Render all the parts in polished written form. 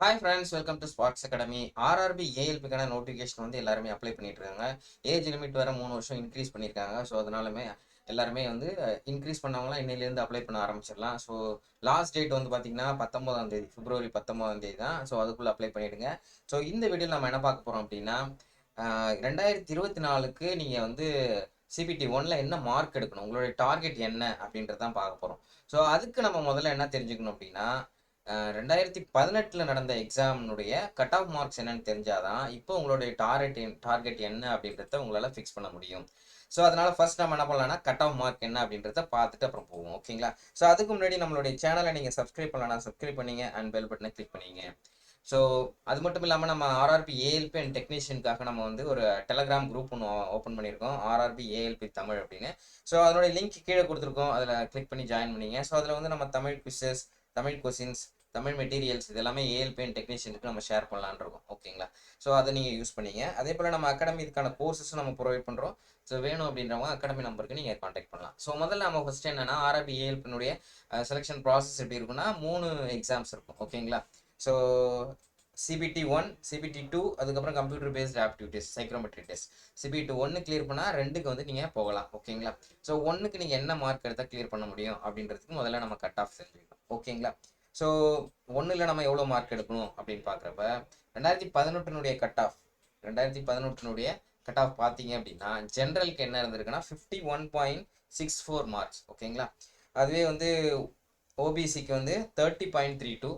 Hi friends, welcome to sports academy. RRB ஏஎல்பிக்கான notification வந்து எல்லாருமே அப்ளை பண்ணிட்டு இருக்காங்க. ஏஜ் லிமிட் வேற 3 வருஷம் இன்க்ரீஸ் பண்ணியிருக்காங்க. ஸோ அதனாலுமே எல்லாருமே வந்து இன்க்ரீஸ் பண்ணவங்களாம் இன்னையிலேருந்து அப்ளை பண்ண ஆரம்பிச்சிடலாம். ஸோ லாஸ்ட் டேட் வந்து பார்த்தீங்கன்னா 19ஆம் தேதி, பிப்ரவரி 19ஆம் தேதி தான். ஸோ அதுக்குள்ளே அப்ளை பண்ணிடுங்க. ஸோ இந்த வீடியோவில் நம்ம என்ன பார்க்க போகிறோம் அப்படின்னா 2024க்கு நீங்கள் வந்து சிபிடி ஒன்ல என்ன மார்க் எடுக்கணும், உங்களுடைய டார்கெட் என்ன அப்படின்றதான் பார்க்க போகிறோம். ஸோ அதுக்கு நம்ம முதல்ல என்ன தெரிஞ்சுக்கணும் அப்படின்னா 2018 நடந்த எக்ஸாமினுடைய கட் ஆஃப் மார்க்ஸ் என்னன்னு தெரிஞ்சாதான் இப்போ உங்களுடைய டார்கெட் என்ன அப்படின்றத உங்களால் ஃபிக்ஸ் பண்ண முடியும். ஸோ அதனால ஃபர்ஸ்ட் நம்ம என்ன பண்ணலாம்னா கட் ஆஃப் மார்க் என்ன அப்படின்றத பார்த்துட்டு அப்புறம் போவோம். ஓகேங்களா? ஸோ அதுக்கு முன்னாடி நம்மளுடைய சேனலை நீங்கள் சப்ஸ்கிரைப் பண்ணலாம், சப்ஸ்கிரைப் பண்ணிங்க அண்ட் பெல் பட்டனை கிளிக் பண்ணிங்க. ஸோ அது மட்டும் இல்லாமல் நம்ம ஆர்ஆர்பி ஏஎல்பி அண்ட் டெக்னீஷியனுக்காக நம்ம வந்து ஒரு டெலகிராம் குரூப் ஒன்று ஓப்பன் பண்ணியிருக்கோம், ஆர்ஆர்பி ஏஎல்பி தமிழ் அப்படின்னு. ஸோ அதனுடைய லிங்க் கீழே கொடுத்துருக்கோம், அதில் கிளிக் பண்ணி ஜாயின் பண்ணிங்க. ஸோ அதில் வந்து நம்ம Tamil quizzes, Tamil questions, Tamil materials இது எல்லாமே ஏஎல்பி அண்ட் டெக்னீஷியனுக்கு நம்ம ஷேர் பண்ணலான்னு இருக்கோம். ஓகேங்களா? ஸோ அதை நீங்கள் யூஸ் பண்ணிங்க. அதே போல் நம்ம அகாடமி இதுக்கான கோர்சஸும் நம்ம ப்ரொவைட் பண்ணுறோம். ஸோ வேணும் அப்படின்றவங்க அகாடமி நம்பருக்கு நீங்கள் காண்டாக்ட் பண்ணலாம். ஸோ முதல்ல நம்ம ஃபஸ்ட் என்னன்னா ஆர்ஆர்பி ஏஎல்பினுடைய செலெக்ஷன் ப்ராசஸ் எப்படி இருக்குன்னா 3 எக்ஸாம்ஸ் இருக்கும். ஓகேங்களா? ஸோ சிபிடி 1, சிபிடி 2, அதுக்கப்புறம் computer based aptitude, psychometry test. CBT 1 clear பண்ணால் 2க்கு வந்து நீங்கள் போகலாம். ஓகேங்களா? ஸோ 1க்கு நீங்கள் என்ன மார்க் எடுத்தால் கிளியர் பண்ண முடியும் அப்படின்றதுக்கு முதல்ல நம்ம கட் ஆஃப் தெரிஞ்சுக்கணும். ஓகேங்களா? ஸோ 1ல் நம்ம எவ்வளோ மார்க் எடுக்கணும் அப்படின்னு பார்க்குறப்ப 2018 கட் ஆஃப் பார்த்தீங்க அப்படின்னா ஜென்ரலுக்கு என்ன இருந்திருக்குன்னா 51.64 மார்க்ஸ். ஓகேங்களா? அதுவே வந்து ஓபிசிக்கு வந்து 30.32,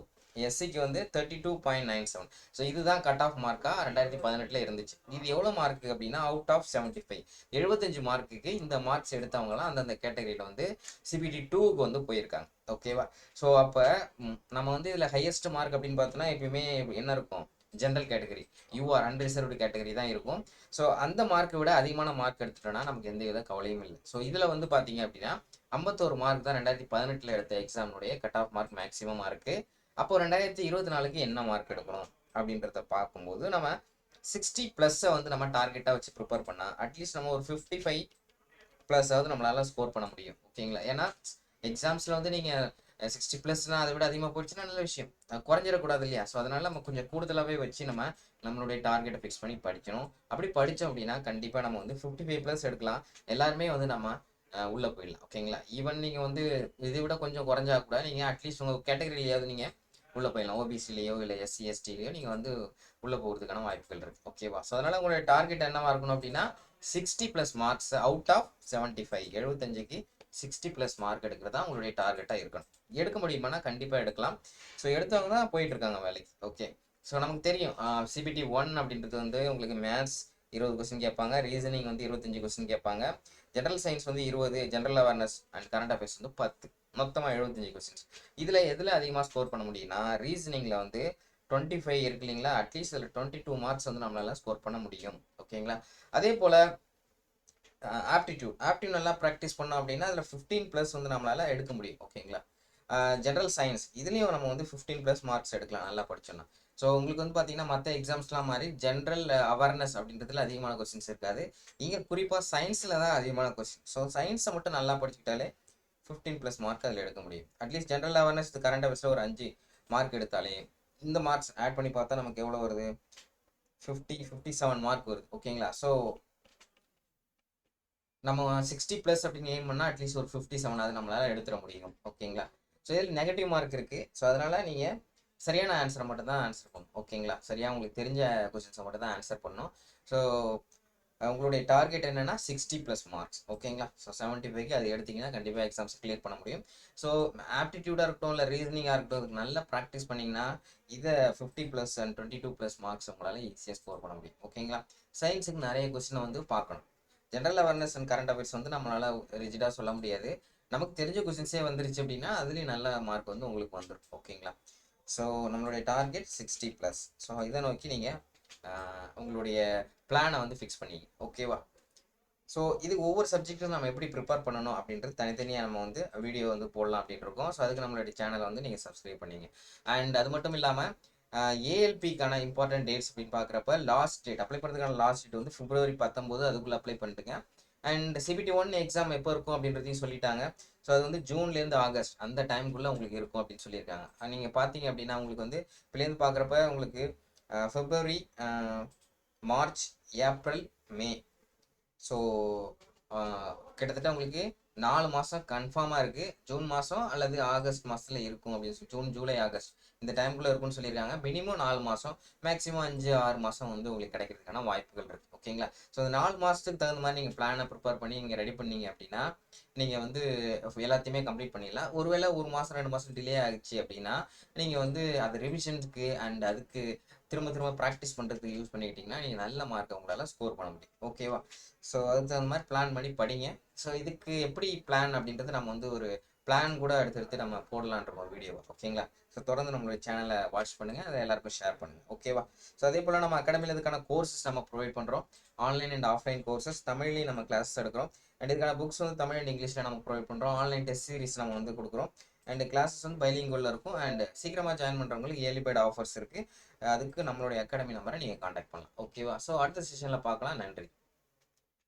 எஸ்சிக்கு வந்து 32.97. ஸோ இதுதான் கட் ஆஃப் மார்க்காக 2018 இருந்துச்சு. இது எவ்வளோ மார்க்கு அப்படின்னா அவுட் ஆஃப் 75, 75 மார்க்குக்கு இந்த மார்க்ஸ் எடுத்தவங்களாம் அந்தந்த கேட்டகரியில் வந்து சிபிடி 2க்கு வந்து போயிருக்காங்க. ஓகேவா? ஸோ அப்போ நம்ம வந்து இதில் ஹையஸ்ட் மார்க் அப்படின்னு பார்த்தோன்னா எப்பயுமே என்ன இருக்கும், general category, UR unreserved category தான் இருக்கும். ஸோ அந்த மார்க்கை விட அதிகமான மார்க் எடுத்துட்டோன்னா நமக்கு எந்த வித கவலையும் இல்லை. ஸோ இதில் வந்து பார்த்தீங்க அப்படின்னா 51 மார்க் தான் 2018 எடுத்த எக்ஸாமுடைய cut off mark maximum mark. அப்போ 2024க்கு என்ன மார்க் எடுக்கணும் அப்படின்றத பார்க்கும்போது நம்ம 60+ வந்து நம்ம டார்கெட்டாக வச்சு ப்ரிப்பேர் பண்ணால் அட்லீஸ்ட் நம்ம ஒரு 55+ நம்மளால ஸ்கோர் பண்ண முடியும். ஓகேங்களா? ஏன்னா எக்ஸாம்ஸில் வந்து நீங்கள் 60+னா அதை விட அதிகமாக போயிடுச்சுன்னா நல்ல விஷயம், குறைஞ்சிடக்கூடாது இல்லையா? ஸோ அதனால நம்ம கொஞ்சம் கூடுதலாகவே வச்சு நம்மளுடைய டார்கெட்டை ஃபிக்ஸ் பண்ணி படிக்கணும். அப்படி படித்தோம் அப்படின்னா கண்டிப்பாக நம்ம வந்து 55+ எடுக்கலாம். எல்லாருமே வந்து நம்ம உள்ளே போயிடலாம். ஓகேங்களா? ஈவன் நீங்கள் வந்து இதை விட கொஞ்சம் குறைஞ்சா கூட நீங்கள் அட்லீஸ்ட் உங்கள் கேட்டகரியிலையாவது நீங்கள் உள்ளே போயிடலாம். ஓபிசிலேயோ இல்லை எஸ்சி எஸ்டிலேயோ நீங்கள் வந்து உள்ளே போகிறதுக்கான வாய்ப்புகள் இருக்குது. ஓகேவா? ஸோ அதனால் உங்களுடைய டார்கெட் என்னவா இருக்கணும் அப்படின்னா 60+ மார்க்ஸ் அவுட் ஆஃப் 75, 75க்கு 60+ மார்க் எடுக்கிறது தான் உங்களுடைய டார்கெட்டாக இருக்கணும். எடுக்க முடியுமானா கண்டிப்பாக எடுக்கலாம். ஸோ எடுத்தவங்க தான் போயிட்டு இருக்காங்க வேலைக்கு. ஓகே. ஸோ நமக்கு தெரியும் சிபிடி 1 அப்படின்றது வந்து உங்களுக்கு மேத்ஸ் 20 கொஸ்டின் கேட்பாங்க, ரீசனிங் வந்து 25 கொஸ்டின் கேட்பாங்க, ஜென்ரல் சயின்ஸ் வந்து 20, general awareness and current affairs வந்து 10, மொத்தமாக 75 கொஸ்டின்ஸ். இதில் எதில் அதிகமாக ஸ்கோர் பண்ண முடியும்னா ரீசனிங்கில் வந்து 25 இருக்கு இல்லைங்களா? அட்லீஸ்ட் அதில் 22 மார்க்ஸ் வந்து நம்மளால ஸ்கோர் பண்ண முடியும். ஓகேங்களா? அதே போல் ஆப்டிடியூட் நல்லா ப்ராக்டிஸ் பண்ணோம் அப்படின்னா அதில் 15+ வந்து நம்மளால் எடுக்க முடியும். ஓகேங்களா? ஜென்ரல் சயின்ஸ் இதுலேயும் நம்ம வந்து 15+ மார்க்ஸ் எடுக்கலாம் நல்லா படிச்சோன்னா. ஸோ உங்களுக்கு வந்து பார்த்தீங்கன்னா மற்ற எக்ஸாம்ஸ்லாம் மாதிரி ஜென்ரல் அவேர்னஸ் அப்படின்றதுல அதிகமான கொஸ்டின்ஸ் இருக்காது. இங்கே குறிப்பாக சயின்ஸில் தான் அதிகமான கொஸ்டின். ஸோ சயின்ஸை மட்டும் நல்லா படிச்சுக்கிட்டாலே 15+ மார்க் அதில் எடுக்க முடியும். அட்லீஸ்ட் ஜென்ரல் அவேர்னஸ் கரண்ட் அஃபேர்ஸில் ஒரு 5 மார்க் எடுத்தாலே இந்த மார்க்ஸ் ஆட் பண்ணி பார்த்தா நமக்கு எவ்வளோ வருது, 57 மார்க் வருது. ஓகேங்களா? ஸோ நம்ம 60+ அப்படின்னு எய்ம் பண்ணால் அட்லீஸ்ட் ஒரு 57 நம்மளால் எடுத்துட முடியும். ஓகேங்களா? ஸோ இதில் நெகட்டிவ் மார்க் இருக்குது. ஸோ அதனால் நீங்கள் சரியான ஆன்சரை மட்டும் தான் ஆன்சர் பண்ணணும். ஓகேங்களா? சரியாக உங்களுக்கு தெரிஞ்ச கொஸ்டின்ஸை மட்டும் தான் ஆன்சர் பண்ணணும். ஸோ உங்களுடைய டார்கெட் என்னென்னா 60+ மார்க்ஸ். ஓகேங்களா? ஸோ 75க்கு அது எடுத்திங்கன்னா கண்டிப்பாக எக்ஸாம்ஸ் கிளியர் பண்ண முடியும். ஸோ ஆப்டிடியூடாக இருக்கட்டும் இல்லை ரீசனிங்காக இருக்கட்டும் நல்லா ப்ராக்டிஸ் பண்ணிங்கன்னா இதை 50+ அண்ட் 22+ மார்க்ஸ் உங்களால் ஈஸியாக ஸ்கோர் பண்ண முடியும். ஓகேங்களா? சயின்ஸுக்கு நிறைய கொஸ்டினை வந்து பார்க்கணும். General awareness and current affairs வந்து நம்மளால ரிஜிடாக சொல்ல முடியாது. நமக்கு தெரிஞ்ச கொஸ்டின்ஸே வந்துருச்சு அப்படின்னா அதுலேயும் நல்ல மார்க் வந்து உங்களுக்கு வந்துடும். ஓகேங்களா? ஸோ நம்மளுடைய டார்கெட் 60+. ஸோ இதை நோக்கி நீங்கள் உங்களுடைய பிளானை வந்து ஃபிக்ஸ் பண்ணிங்க. ஓகேவா? ஸோ இது ஒவ்வொரு சப்ஜெக்ட்டும் நம்ம எப்படி ப்ரிப்பேர் பண்ணணும் அப்படின்றது தனித்தனியாக நம்ம வந்து வீடியோ வந்து போடலாம் அப்படின்ட்டு இருக்கோம். ஸோ அதுக்கு நம்மளுடைய சேனலை வந்து நீங்கள் சப்ஸ்கிரைப் பண்ணிங்க. அண்ட் அது மட்டும் இல்லாமல் ஏஎல்பிக்கான இம்பார்ட்டன்ட் டேட்ஸ் அப்படின்னு பார்க்குறப்ப லாஸ்ட் டேட் அப்ளை பண்ணுறதுக்கான லாஸ்ட் டேட் வந்து பிப்ரவரி 19, அதுக்குள்ளே அப்ளை பண்ணிட்டுங்க. அண்ட் சிபிடி 1 எக்ஸாம் எப்போ இருக்கும் அப்படின்றதையும் சொல்லிட்டாங்க. ஸோ அது வந்து ஜூன்லேருந்து ஆகஸ்ட் அந்த டைமுக்குள்ளே உங்களுக்கு இருக்கும் அப்படின்னு சொல்லியிருக்காங்க. நீங்கள் பார்த்தீங்க அப்படின்னா உங்களுக்கு வந்து இப்போலேருந்து பார்க்குறப்ப உங்களுக்கு பிப்ரவரி, மார்ச், ஏப்ரல், மே. ஸோ கிட்டத்தட்ட உங்களுக்கு 4 மாதம் கன்ஃபார்மாக இருக்குது. ஜூன் மாதம் அல்லது ஆகஸ்ட் மாதத்தில் இருக்கும் அப்படின்னு சொல்லி, ஜூன், ஜூலை, ஆகஸ்ட் இந்த டைமுக்குள்ளே இருக்கும்னு சொல்லியிருக்காங்க. மினிமம் 4 மாதம், மேக்ஸிமம் 5-6 மாதம் வந்து உங்களுக்கு கிடைக்கிறதுக்கான வாய்ப்புகள் இருக்குது. ஓகேங்களா? ஸோ அந்த 4 மாதத்துக்கு தகுந்த மாதிரி நீங்கள் பிளானை ப்ரிப்பேர் பண்ணி நீங்கள் ரெடி பண்ணீங்க அப்படின்னா நீங்கள் வந்து எல்லாத்தையுமே கம்ப்ளீட் பண்ணிடலாம். ஒருவேளை 1 மாதம் 2 மாதம் டிலே ஆகிடுச்சு அப்படின்னா நீங்கள் வந்து அது ரிவிஷனுக்கு அண்ட் அதுக்கு திரும்ப திரும்ப ப்ராக்டிஸ் பண்ணுறதுக்கு யூஸ் பண்ணிக்கிட்டிங்கன்னா நீங்கள் நல்ல மார்க்கை உங்களால் ஸ்கோர் பண்ண முடியும். ஓகேவா? ஸோ அதுக்கு தகுந்த மாதிரி பிளான் பண்ணி படிங்க. ஸோ இதுக்கு எப்படி பிளான் அப்படின்றது நம்ம வந்து ஒரு பிளான் கூட எடுத்து நம்ம போடலான்ற வீடியோ. ஓகேங்களா? ஸோ தொடர்ந்து நம்மளுடைய சேனலை வாட்ச் பண்ணுங்கள், அதை எல்லாருக்கும் ஷேர் பண்ணுங்கள். ஓகேவா? ஸோ அதே போல் நம்ம அகாடமியில் இதுக்கான கோர்சஸ் நம்ம ப்ரொவைட் பண்ணுறோம். ஆன்லைன் அண்ட் ஆஃப்லைன் கோர்சஸ் தமிழ்லேயும் நம்ம கிளாஸஸ் எடுக்கிறோம். அண்ட் இதுக்கான புக்ஸ் வந்து தமிழ் அண்ட் இங்கிலீஷில் நம்ம ப்ரொவைட் பண்ணுறோம். ஆன்லைன் டெஸ்ட் சீரிஸ் நம்ம வந்து கொடுக்குறோம். அண்ட் கிளாஸஸ் வந்து பைலிங்குவலில் இருக்கும். அண்ட் சீக்கிரமாக ஜாயின் பண்ணுறவங்களுக்கு ஏர்லி பேர்ட் ஆஃபர்ஸ் இருக்குது. அதுக்கு நம்மளுடைய அகாடமி நம்பரை நீங்கள் காண்டாக்ட் பண்ணலாம். ஓகேவா? ஸோ அடுத்த செஷனில் பார்க்கலாம். நன்றி.